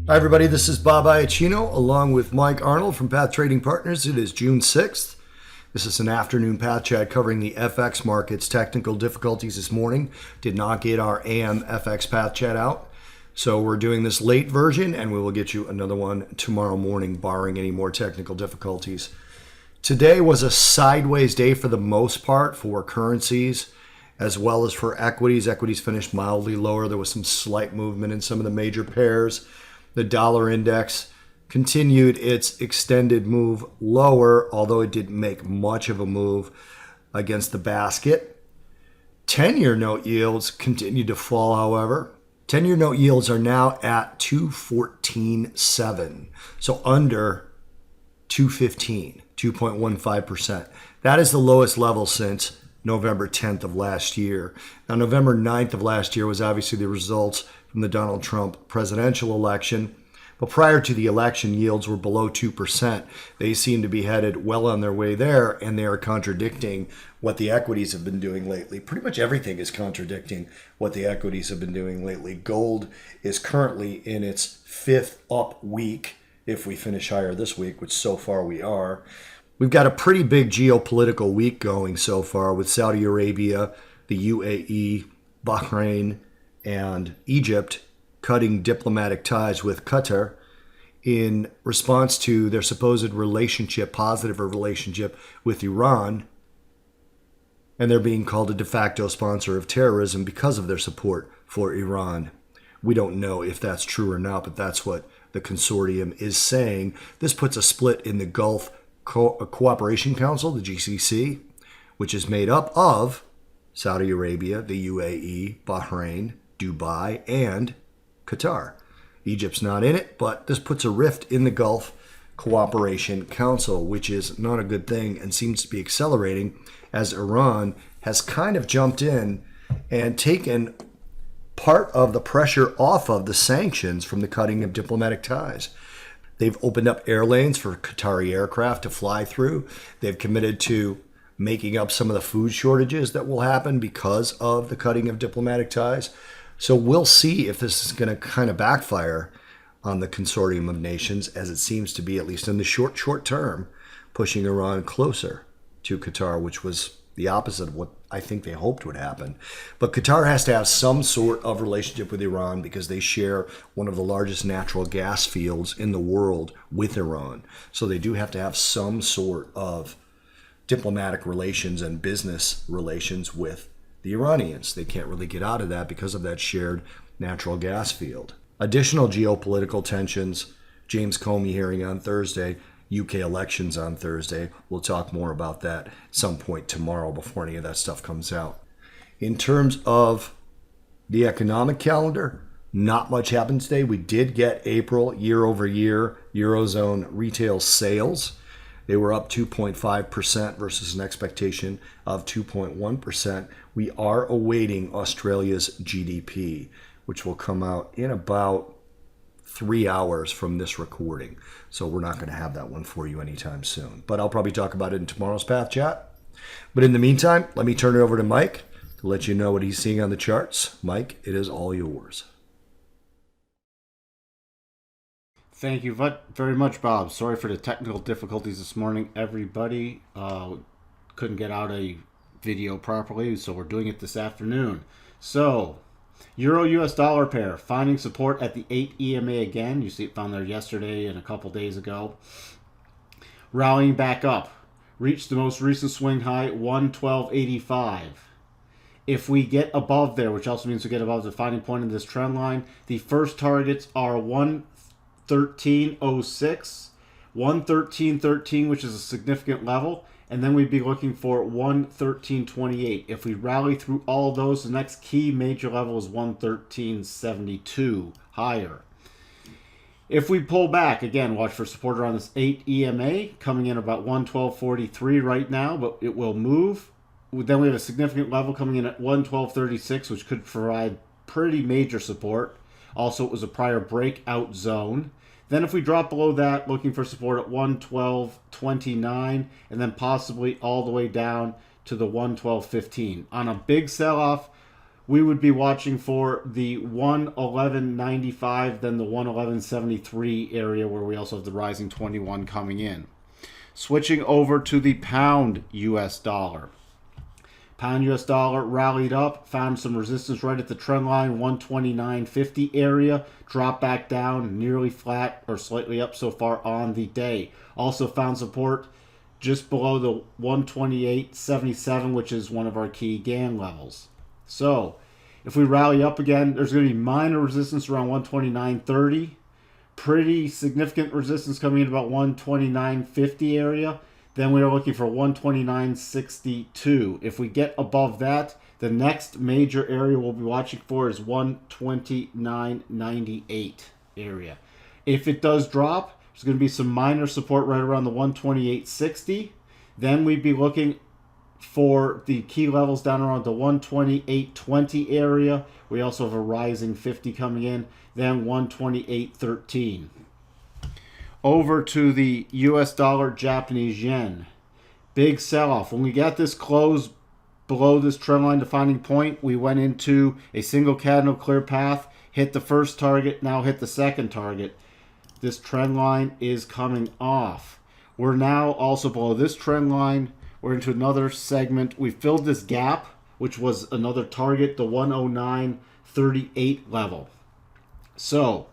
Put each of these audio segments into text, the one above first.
Hi, everybody. This is Bob Iacchino along with Mike Arnold from Path Trading Partners. It is June 6th. This is an afternoon Path Chat covering the FX markets. Technical difficulties this morning did not get our AM FX Path Chat out. So we're doing this late version, and we will get you another one tomorrow morning, barring any more technical difficulties. Today was a sideways day for the most part for currencies, as well as for equities. Equities finished mildly lower. There was some slight movement in some of the major pairs. The dollar index continued its extended move lower, although it didn't make much of a move against the basket. 10-year note yields continued to fall, however. 10-year note yields are now at 214.7, so under 215, 2.15%. That is the lowest level since November 10th of last year. Now, November 9th of last year was obviously the results from the Donald Trump presidential election. But prior to the election, yields were below 2%. They seem to be headed well on their way there, and they are contradicting what the equities have been doing lately. Pretty much everything is contradicting what the equities have been doing lately. Gold is currently in its fifth up week, if we finish higher this week, which so far we are. We've got a pretty big geopolitical week going so far with Saudi Arabia, the UAE, Bahrain, and Egypt cutting diplomatic ties with Qatar in response to their supposed relationship, positive relationship with Iran, and they're being called a de facto sponsor of terrorism because of their support for Iran. We don't know if that's true or not, but that's what the consortium is saying. This puts a split in the Gulf Cooperation Council, the GCC, which is made up of Saudi Arabia, the UAE, Bahrain, Dubai, and Qatar. Egypt's not in it, but this puts a rift in the Gulf Cooperation Council, which is not a good thing and seems to be accelerating as Iran has kind of jumped in and taken part of the pressure off of the sanctions from the cutting of diplomatic ties. They've opened up air lanes for Qatari aircraft to fly through. They've committed to making up some of the food shortages that will happen because of the cutting of diplomatic ties. So we'll see if this is going to kind of backfire on the consortium of nations, as it seems to be, at least in the short term, pushing Iran closer to Qatar, which was the opposite of what I think they hoped would happen. But Qatar has to have some sort of relationship with Iran because they share one of the largest natural gas fields in the world with Iran. So they do have to have some sort of diplomatic relations and business relations with the Iranians. They can't really get out of that because of that shared natural gas field. Additional geopolitical tensions, James Comey hearing on Thursday, UK elections on Thursday. We'll talk more about that at some point tomorrow before any of that stuff comes out. In terms of the economic calendar, not much happened today. We did get April year-over-year Eurozone retail sales. They were up 2.5% versus an expectation of 2.1%. We are awaiting Australia's GDP, which will come out in about 3 hours from this recording. So we're not going to have that one for you anytime soon. But I'll probably talk about it in tomorrow's Path Chat. But in the meantime, let me turn it over to Mike to let you know what he's seeing on the charts. Mike, it is all yours. Thank you very much, Bob. Sorry for the technical difficulties this morning, everybody. Couldn't get out a video properly, so we're doing it this afternoon. So, Euro-US dollar pair finding support at the 8 EMA again. You see it found there yesterday and a couple days ago. Rallying back up. Reached the most recent swing high, 112.85. If we get above there, which also means we get above the finding point in this trend line, the first targets are 113.06, 113.13, which is a significant level, and then we'd be looking for 113.28. If we rally through all those, the next key major level is 113.72, higher. If we pull back, again, watch for support around this 8 EMA, coming in about 112.43 right now, but it will move. Then we have a significant level coming in at 112.36, which could provide pretty major support. Also, it was a prior breakout zone. Then if we drop below that, looking for support at 112.29, and then possibly all the way down to the 112.15. On a big sell-off, we would be watching for the 111.95, then the 111.73 area where we also have the rising 21 coming in. Switching over to the pound US dollar. Pound US dollar rallied up, found some resistance right at the trend line, 129.50 area, dropped back down, nearly flat or slightly up so far on the day. Also found support just below the 128.77, which is one of our key GAN levels. So, if we rally up again, there's going to be minor resistance around 129.30. Pretty significant resistance coming in about 129.50 area. Then we are looking for 129.62. If we get above that, the next major area we'll be watching for is 129.98 area. If it does drop, there's going to be some minor support right around the 128.60. Then we'd be looking for the key levels down around the 128.20 area. We also have a rising 50 coming in, then 128.13. Over to the US dollar, Japanese yen. Big sell-off. When we got this close below this trendline defining point, we went into a single candle clear path, hit the first target, now hit the second target. This trend line is coming off. We're now also below this trend line. We're into another segment. We filled this gap, which was another target, the 109.38 level. So,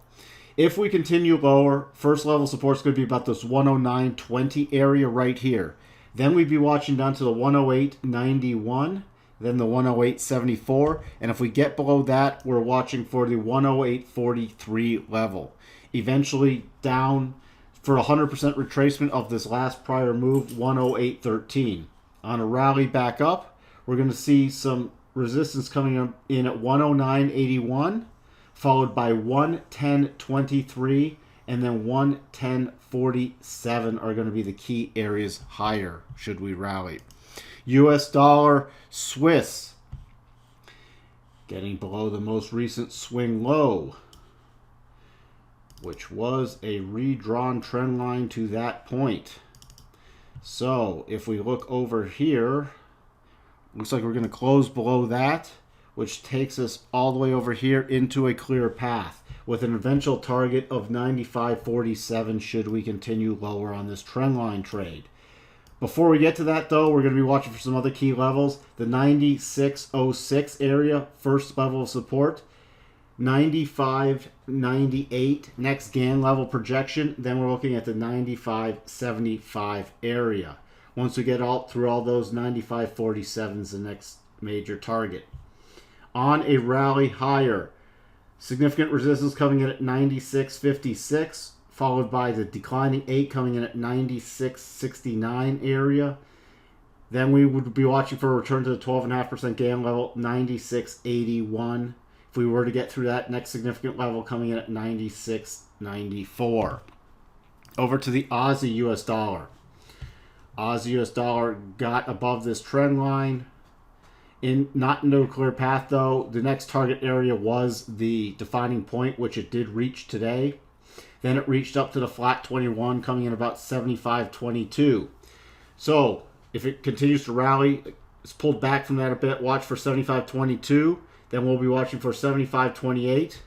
if we continue lower, first level support is going to be about this 109.20 area right here. Then we'd be watching down to the 108.91, then the 108.74, and if we get below that, we're watching for the 108.43 level. Eventually down for 100% retracement of this last prior move, 108.13. On a rally back up, we're going to see some resistance coming in at 109.81, followed by 110.23, and then 110.47 are going to be the key areas higher should we rally. US dollar, Swiss, getting below the most recent swing low, which was a redrawn trend line to that point. So if we look over here, looks like we're going to close below that, which takes us all the way over here into a clear path with an eventual target of 95.47 should we continue lower on this trend line trade. Before we get to that though, we're going to be watching for some other key levels. The 96.06 area, first level of support. 95.98 next GAN level projection. Then we're looking at the 95.75 area. Once we get through all those, 95.47 is the next major target. On a rally higher, significant resistance coming in at 96.56, followed by the declining 8 coming in at 96.69 area. Then we would be watching for a return to the 12.5% GAN level, 96.81. If we were to get through that, next significant level coming in at 96.94. Over to the Aussie US dollar. Aussie US dollar got above this trend line. Not into a clear path though. The next target area was the defining point, which it did reach today. Then it reached up to the flat 21, coming in about 75.22. So if it continues to rally, it's pulled back from that a bit. Watch for 75.22. Then we'll be watching for 75.28.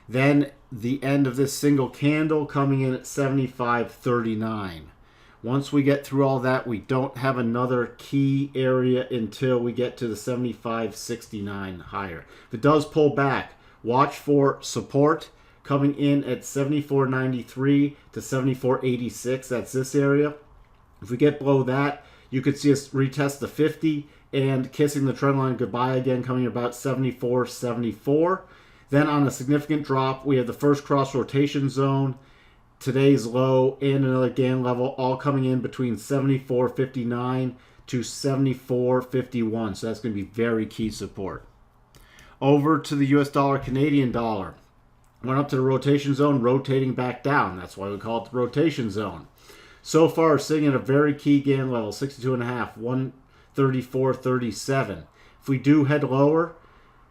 Then the end of this single candle coming in at 75.39. Once we get through all that, we don't have another key area until we get to the 75.69 higher. If it does pull back, watch for support coming in at 74.93 to 74.86. That's this area. If we get below that, you could see us retest the 50 and kissing the trend line goodbye again, coming about 74.74. Then on a significant drop, we have the first cross rotation zone, today's low, and another GAN level, all coming in between 74.59 to 74.51. So that's going to be very key support. Over to the US dollar, Canadian dollar. Went up to the rotation zone, rotating back down. That's why we call it the rotation zone. So far, sitting at a very key GAN level, 62.5, 134.37. If we do head lower,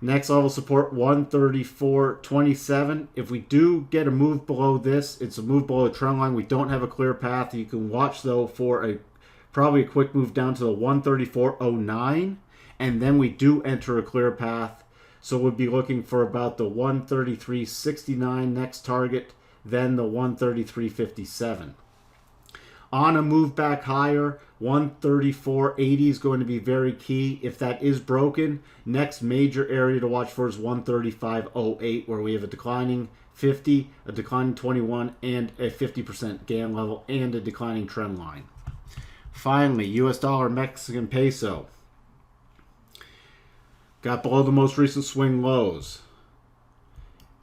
next level support 134.27. If we do get a move below this, it's a move below the trend line. We don't have a clear path. You can watch though for probably a quick move down to the 134.09, and then we do enter a clear path. So we'll be looking for about the 133.69 next target, then the 133.57. On a move back higher, 134.80 is going to be very key. If that is broken, next major area to watch for is 135.08, where we have a declining 50, a declining 21, and a 50% GAN level, and a declining trend line. Finally, US dollar Mexican peso. Got below the most recent swing lows.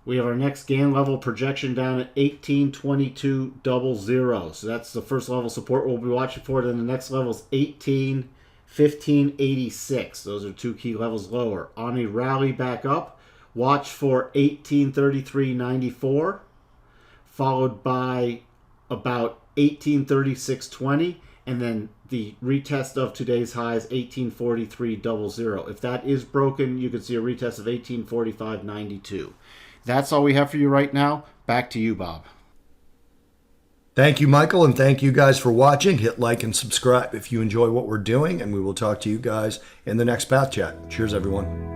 We have our next GAN level projection down at 18.2200. So that's the first level support we'll be watching for. Then the next level is 18.1586. Those are two key levels lower. On a rally back up, watch for 18.3394, followed by about 18.3620, and then the retest of today's highs, 18.4300. If that is broken, you can see a retest of 18.4592. That's all we have for you right now. Back to you, Bob. Thank you, Michael, and thank you guys for watching. Hit like and subscribe if you enjoy what we're doing, and we will talk to you guys in the next Path Chat. Cheers, everyone.